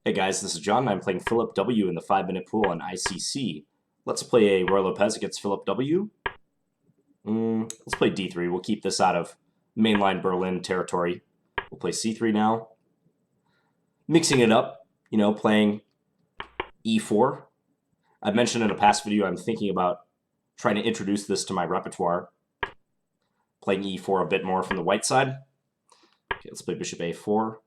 Hey guys, this is John, and I'm playing PhilipW in the 5-minute pool on ICC. Let's play a Ruy Lopez against PhilipW. Let's play D3. We'll keep this out of mainline Berlin territory. We'll play C3 now. Mixing it up, playing E4. I've mentioned in a past video I'm thinking about trying to introduce this to my repertoire. Playing E4 a bit more from the white side. Okay, let's play Bishop A4.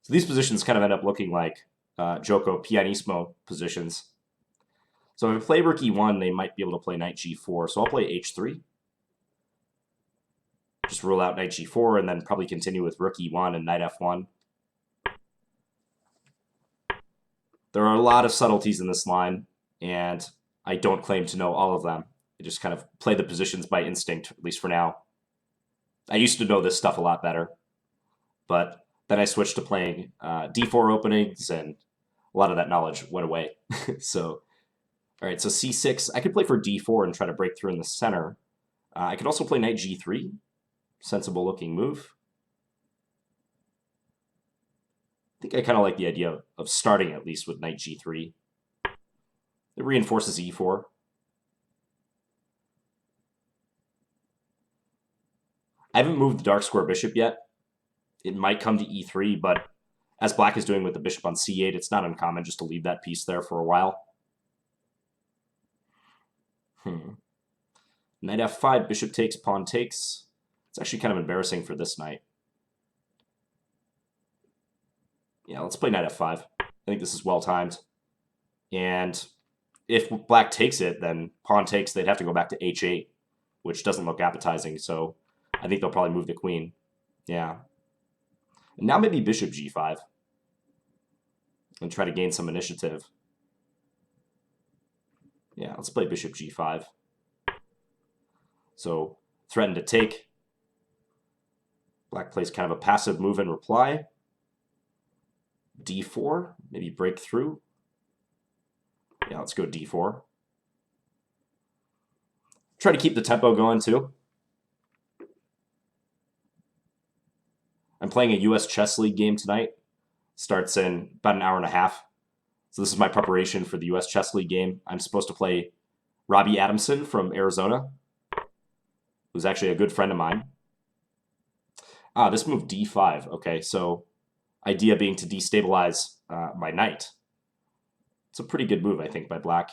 So these positions kind of end up looking like Giuoco Pianissimo positions. So if I play Rook E1, they might be able to play Knight G4. So I'll play H3. Just rule out Knight G4 and then probably continue with Rook E1 and Knight F1. There are a lot of subtleties in this line, and I don't claim to know all of them. I just kind of play the positions by instinct, at least for now. I used to know this stuff a lot better, but then I switched to playing D4 openings, and a lot of that knowledge went away. So, all right, so C6. I could play for D4 and try to break through in the center. I could also play Knight G3. Sensible-looking move. I think I kind of like the idea of starting at least with Knight G3. It reinforces E4. I haven't moved the dark square bishop yet. It might come to E3, but as black is doing with the bishop on C8, it's not uncommon just to leave that piece there for a while. Knight F5, bishop takes, pawn takes. It's actually kind of embarrassing for this knight. Yeah, let's play Knight F5. I think this is well timed. And if black takes it, then pawn takes, they'd have to go back to H8, which doesn't look appetizing, so I think they'll probably move the queen. Yeah. And now maybe bishop G5 and try to gain some initiative. Yeah, let's play bishop G5. So threaten to take. Black plays kind of a passive move in reply. D4, maybe break through. Yeah, let's go D4. Try to keep the tempo going too. I'm playing a US Chess League game tonight. Starts in about an hour and a half. So this is my preparation for the US Chess League game. I'm supposed to play Robbie Adamson from Arizona, who's actually a good friend of mine. This move D5. Okay, so idea being to destabilize my knight. It's a pretty good move, I think, by black.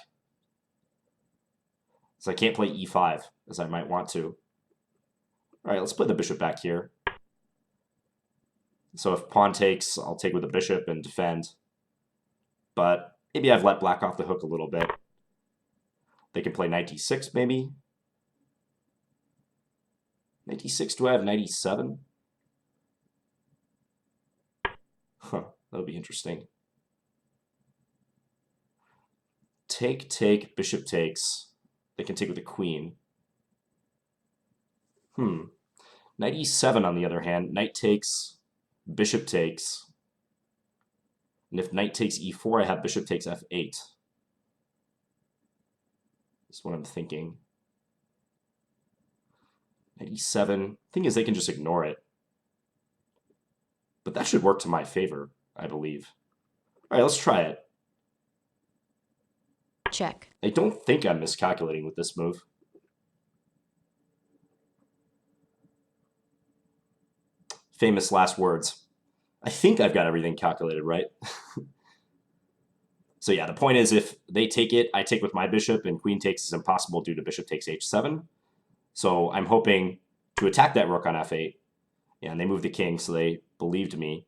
So I can't play E5 as I might want to. All right, let's play the bishop back here. So if pawn takes, I'll take with the bishop and defend. But maybe I've let black off the hook a little bit. They can play Knight D6, maybe. Knight D6, do I have Knight E7? Huh, that'll be interesting. Take, take, bishop takes. They can take with the queen. Knight E7, on the other hand. Knight takes, bishop takes. And if knight takes E4, I have bishop takes F8. That's what I'm thinking. Knight E7. Thing is, they can just ignore it. But that should work to my favor, I believe. All right, let's try it. Check. I don't think I'm miscalculating with this move. Famous last words. I think I've got everything calculated right. So yeah, the point is if they take it, I take with my bishop, and queen takes is impossible due to bishop takes H7. So I'm hoping to attack that rook on F8. Yeah, and they moved the king, so they believed me.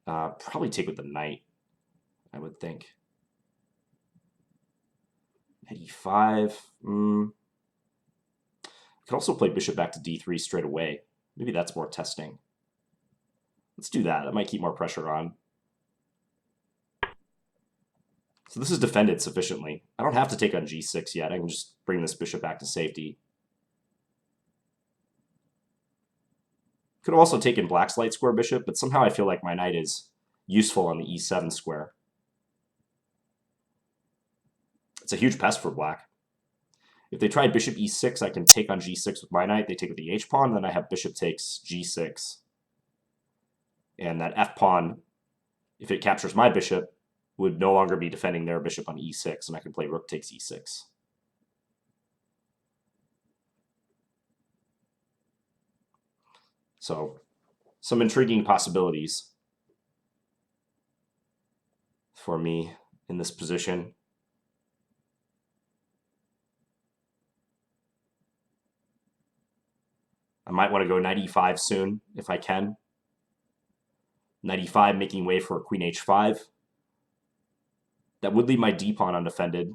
Probably take with the knight, I would think. Knight E5. I could also play bishop back to D3 straight away. Maybe that's more testing. Let's do that. That might keep more pressure on. So this is defended sufficiently. I don't have to take on G6 yet. I can just bring this bishop back to safety. Could have also taken black's light square bishop, but somehow I feel like my knight is useful on the E7 square. It's a huge pest for black. If they try bishop E6, I can take on G6 with my knight. They take with the H pawn, then I have bishop takes G6. And that F pawn if it captures my bishop, would no longer be defending their bishop on e6, and I can play rook takes e6. So, some intriguing possibilities for me in this position. I might want to go knight e5 soon, if I can. Knight e5 making way for queen h5. That would leave my d pawn undefended,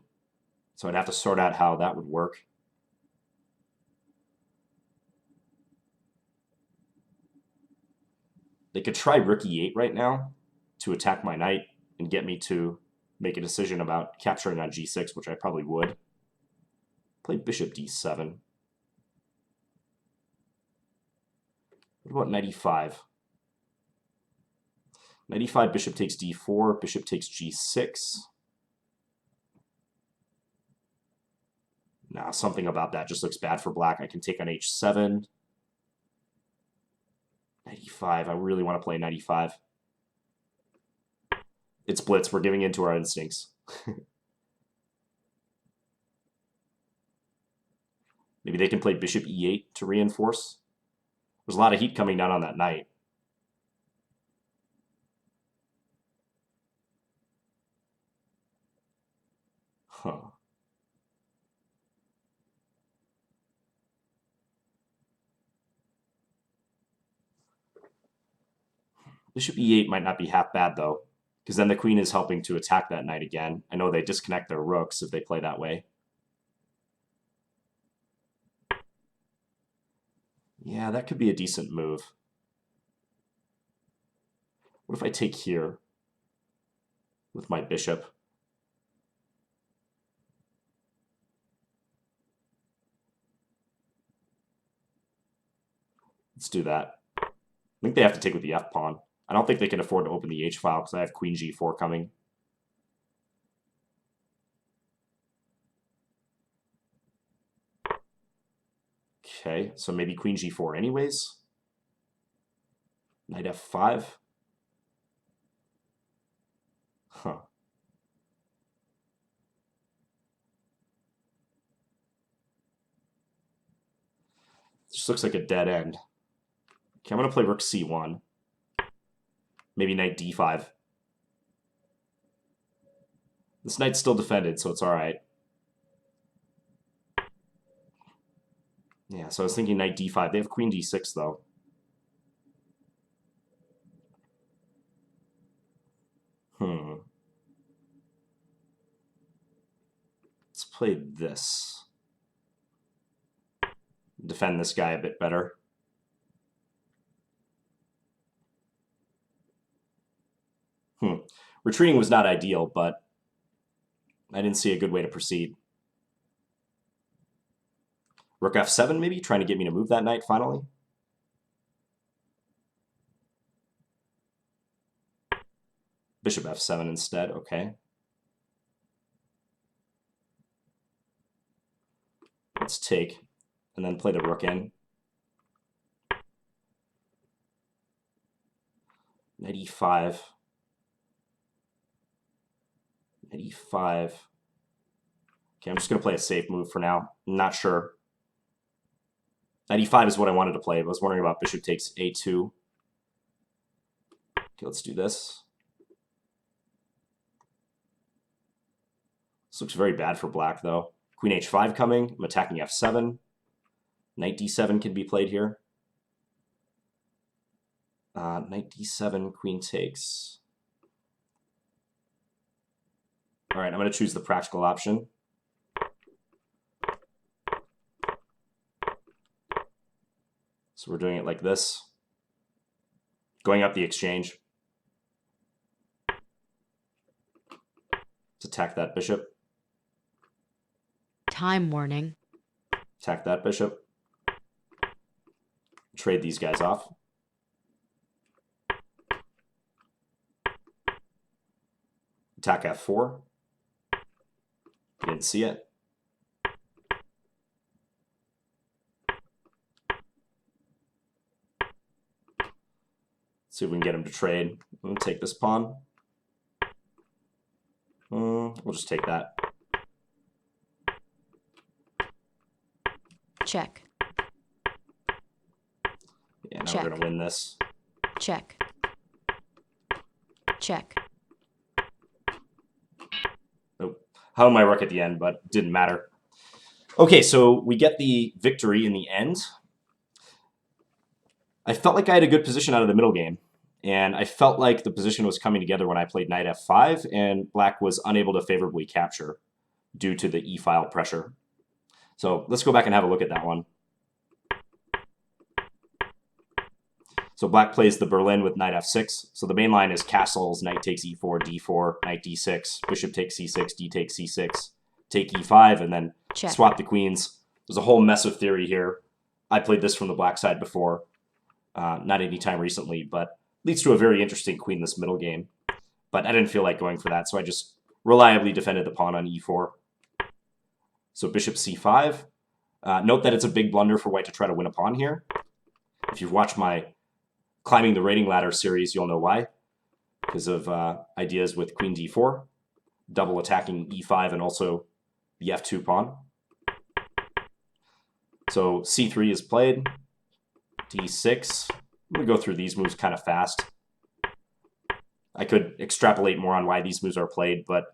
so I'd have to sort out how that would work. They could try rook e8 right now to attack my knight and get me to make a decision about capturing on g6, which I probably would. Play bishop d7. What about knight e5? Knight e5, bishop takes d4, bishop takes g6. Nah, something about that just looks bad for black. I can take on h7. Knight e5, I really want to play knight e5. It's Blitz, we're giving in to our instincts. Maybe they can play bishop e8 to reinforce. There's a lot of heat coming down on that knight. Huh. Bishop e8 might not be half bad, though, because then the queen is helping to attack that knight again. I know they disconnect their rooks if they play that way. Yeah, that could be a decent move. What if I take here with my bishop? Let's do that. I think they have to take with the f pawn. I don't think they can afford to open the h file because I have queen g4 coming. Okay, so maybe queen g4 anyways. Knight f5. Huh. This looks like a dead end. Okay, I'm going to play rook c1. Maybe knight d5. This knight's still defended, so it's all right. Yeah, so I was thinking knight d5. They have queen d6, though. Let's play this. Defend this guy a bit better. Retreating was not ideal, but I didn't see a good way to proceed. Rook f7, maybe? Trying to get me to move that knight, finally? Bishop f7 instead, okay. Let's take, and then play the rook in. Knight e5. Knight e5. Okay, I'm just going to play a safe move for now. I'm not sure. Knight e5 is what I wanted to play. I was wondering about bishop takes a2. Okay, let's do this. This looks very bad for black, though. Queen h5 coming. I'm attacking f7. Knight d7 can be played here. Knight d7, queen takes. All right, I'm going to choose the practical option. So we're doing it like this. Going up the exchange. Let's attack that bishop. Time warning. Attack that bishop. Trade these guys off. Attack f4. Didn't see it. See if we can get him to trade. I'm going to take this pawn. We'll just take that. Check. Yeah, now Check. we're going to win this. Check. Check. Oh, how my rook at the end, but didn't matter. Okay, so we get the victory in the end. I felt like I had a good position out of the middle game, and I felt like the position was coming together when I played knight f5, and black was unable to favorably capture due to the e-file pressure. So let's go back and have a look at that one. So black plays the Berlin with knight f6. So the main line is castles, knight takes e4, d4, knight d6, bishop takes c6, d takes c6, take e5, and then Check. swap the queens. There's a whole mess of theory here. I played this from the black side before, not any time recently, but leads to a very interesting queenless middle game. But I didn't feel like going for that, so I just reliably defended the pawn on e4. So bishop c5. Note that it's a big blunder for white to try to win a pawn here. If you've watched my Climbing the Rating Ladder series, you'll know why. Because of ideas with queen d4, double attacking e5, and also the f2 pawn. So c3 is played, d6. I'm going to go through these moves kind of fast. I could extrapolate more on why these moves are played, but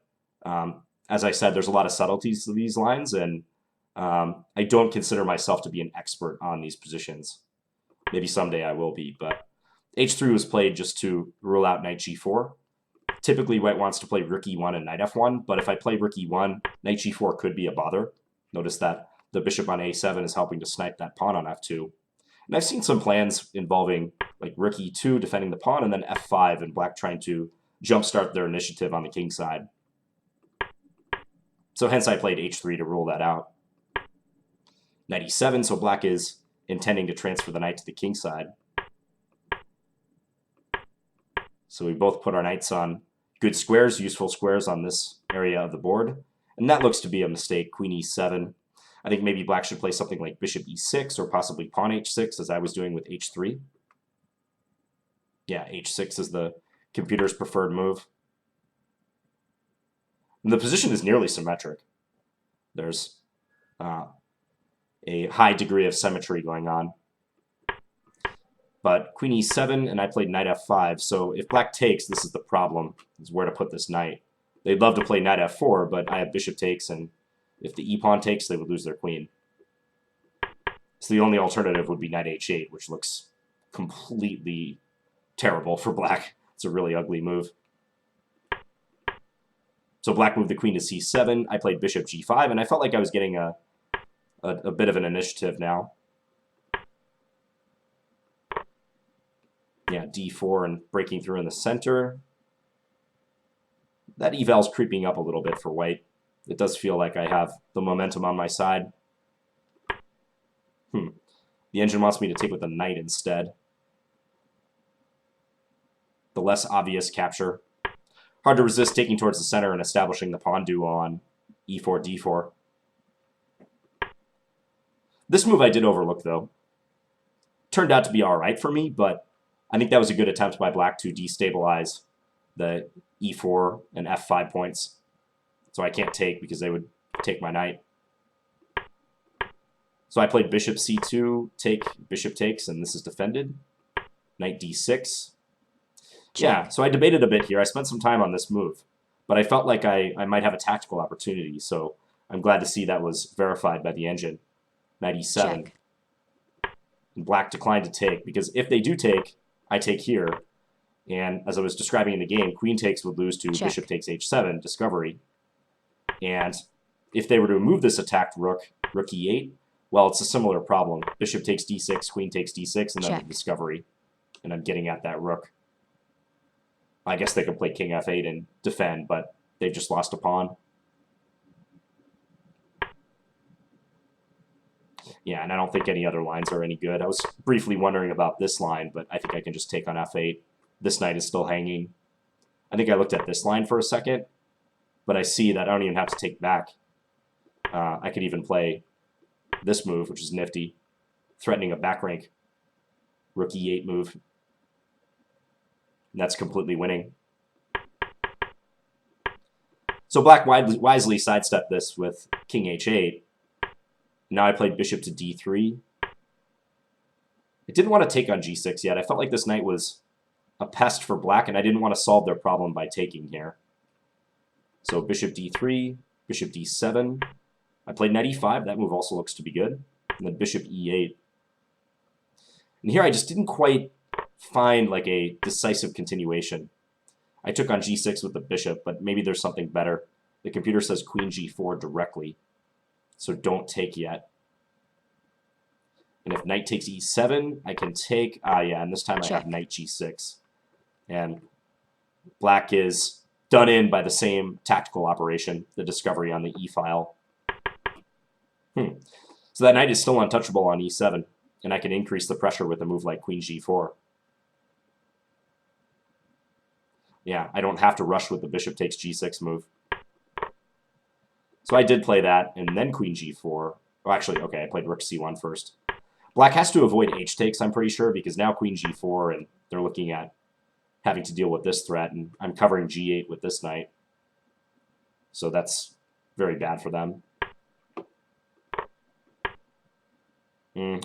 as I said, there's a lot of subtleties to these lines, and I don't consider myself to be an expert on these positions. Maybe someday I will be, but h3 was played just to rule out knight g4. Typically, white wants to play rook e1 and knight f1, but if I play rook e1, knight g4 could be a bother. Notice that the bishop on a7 is helping to snipe that pawn on f2. And I've seen some plans involving like rook e2 defending the pawn, and then f5, and black trying to jumpstart their initiative on the king side. So hence I played h3 to rule that out. Knight e7, so black is intending to transfer the knight to the king side. So we both put our knights on good squares, useful squares on this area of the board. And that looks to be a mistake, queen e7. I think maybe black should play something like bishop e6 or possibly pawn h6, as I was doing with h3. Yeah, h6 is the computer's preferred move. And the position is nearly symmetric. There's a high degree of symmetry going on. But queen e7, and I played knight f5, so if black takes, this is the problem, is where to put this knight. They'd love to play knight f4, but I have bishop takes, and if the e-pawn takes, they would lose their queen. So the only alternative would be knight h8, which looks completely terrible for black. It's a really ugly move. So black moved the queen to c7, I played bishop g5, and I felt like I was getting a bit of an initiative now. Yeah, d4 and breaking through in the center. That eval's creeping up a little bit for white. It does feel like I have the momentum on my side. The engine wants me to take with the knight instead. The less obvious capture. Hard to resist taking towards the center and establishing the pawn duo on e4, d4. This move I did overlook, though. Turned out to be all right for me, but I think that was a good attempt by black to destabilize the e4 and f5 points. So I can't take because they would take my knight. So I played bishop c2, take, bishop takes, and this is defended. Knight d6. Yeah, so I debated a bit here. I spent some time on this move, but I felt like I might have a tactical opportunity, so I'm glad to see that was verified by the engine. Knight e7. Check. And black declined to take, because if they do take, I take here. And as I was describing in the game, queen takes would lose to Check. bishop takes h7, discovery. And if they were to move this attacked rook, rook e8, well, it's a similar problem. Bishop takes d6, queen takes d6, and then the discovery. And I'm getting at that rook. I guess they could play king f8 and defend, but they've just lost a pawn. Yeah, and I don't think any other lines are any good. I was briefly wondering about this line, but I think I can just take on f8. This knight is still hanging. I think I looked at this line for a second, but I see that I don't even have to take back. I could even play this move, which is nifty, threatening a back rank rook e8 move. And that's completely winning. So black wisely sidestepped this with king h8. Now I played bishop to d3. I didn't want to take on g6 yet. I felt like this knight was a pest for black, and I didn't want to solve their problem by taking here. So bishop d3, bishop d7. I played knight e5. That move also looks to be good. And then bishop e8. And here I just didn't quite find like a decisive continuation. I took on g6 with the bishop, but maybe there's something better. The computer says queen g4 directly, so don't take yet. And if knight takes e7, I can take... yeah, and this time I have knight g6. And black is done in by the same tactical operation, the discovery on the e-file. So that knight is still untouchable on e7, and I can increase the pressure with a move like queen g4. Yeah, I don't have to rush with the bishop takes g6 move. So I did play that, and then queen g4. Oh, actually, okay, I played rook c1 first. Black has to avoid h-takes, I'm pretty sure, because now queen g4, and they're looking at having to deal with this threat, and I'm covering g8 with this knight. So that's very bad for them.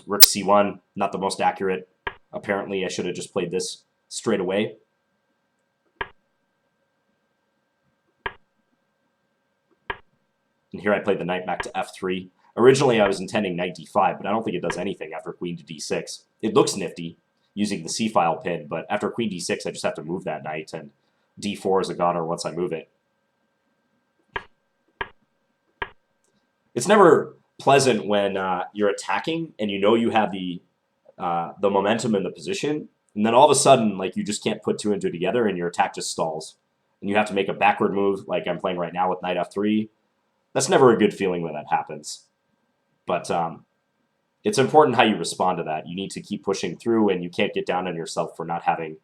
Rook c1, not the most accurate. Apparently, I should have just played this straight away. And here I played the knight back to f3. Originally, I was intending knight d5, but I don't think it does anything after queen to d6. It looks nifty, using the c-file pin, but after queen d6, I just have to move that knight, and d4 is a goner once I move it. It's never pleasant when you're attacking, and you know you have the momentum in the position, and then all of a sudden, like, you just can't put two and two together, and your attack just stalls. And you have to make a backward move, like I'm playing right now with knight f3. That's never a good feeling when that happens. But it's important how you respond to that. You need to keep pushing through, and you can't get down on yourself for not having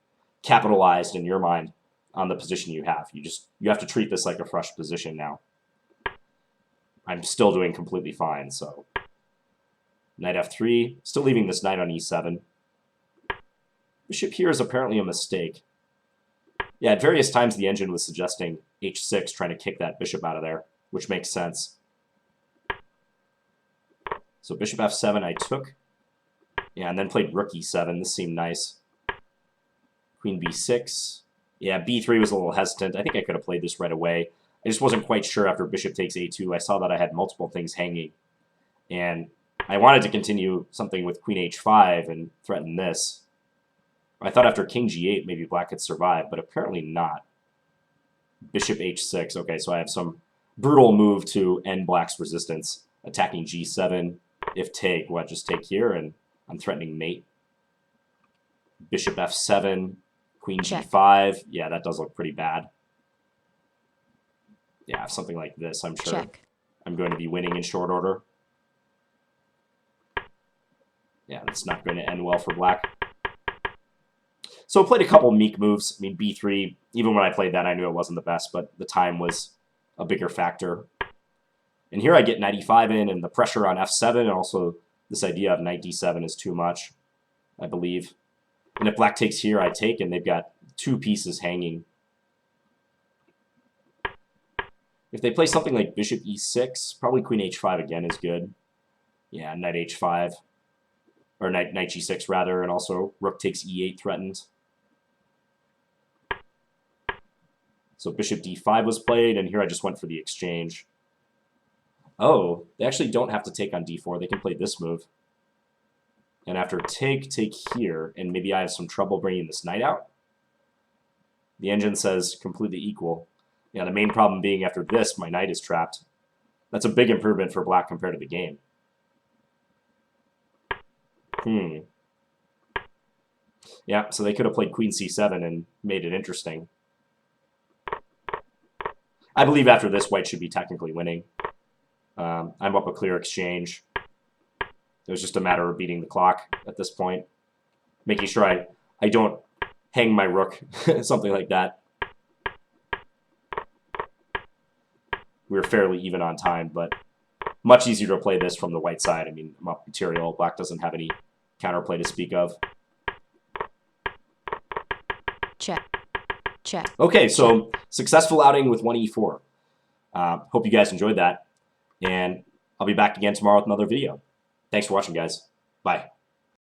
capitalized in your mind on the position you have. You have to treat this like a fresh position now. I'm still doing completely fine, so knight f3, still leaving this knight on e7. Bishop here is apparently a mistake. Yeah, at various times the engine was suggesting h6, trying to kick that bishop out of there, which makes sense. So bishop f7 I took. Yeah, and then played rook e7. This seemed nice. Queen b6. Yeah, b3 was a little hesitant. I think I could have played this right away. I just wasn't quite sure after bishop takes a2. I saw that I had multiple things hanging. And I wanted to continue something with queen h5 and threaten this. I thought after king g8 maybe black could survive, but apparently not. Bishop h6. Okay, so I have some brutal move to end black's resistance. Attacking g7. If take, well, I just take here, and I'm threatening mate. Bishop f7. Queen g5. Yeah, that does look pretty bad. Yeah, something like this, I'm sure I'm going to be winning in short order. Yeah, that's not going to end well for black. So I played a couple meek moves. I mean, b3, even when I played that, I knew it wasn't the best, but the time was a bigger factor. And here I get knight e5 in, and the pressure on f7, and also this idea of knight d7 is too much, I believe. And if black takes here, I take, and they've got two pieces hanging. If they play something like bishop e6, probably queen h5 again is good. Yeah, knight h5, or knight g6 rather, and also rook takes e8 threatened. So bishop d5 was played, and here I just went for the exchange. Oh, they actually don't have to take on d4. They can play this move. And after take here, and maybe I have some trouble bringing this knight out. The engine says completely equal. Yeah, the main problem being after this, my knight is trapped. That's a big improvement for black compared to the game. Yeah, so they could have played queen c7 and made it interesting. I believe after this, white should be technically winning. I'm up a clear exchange. It was just a matter of beating the clock at this point. Making sure I don't hang my rook, something like that. We were fairly even on time, but much easier to play this from the white side. I mean, I'm up material. Black doesn't have any counterplay to speak of. Check. Okay, so successful outing with 1e4. Hope you guys enjoyed that, and I'll be back again tomorrow with another video. Thanks for watching, guys. Bye.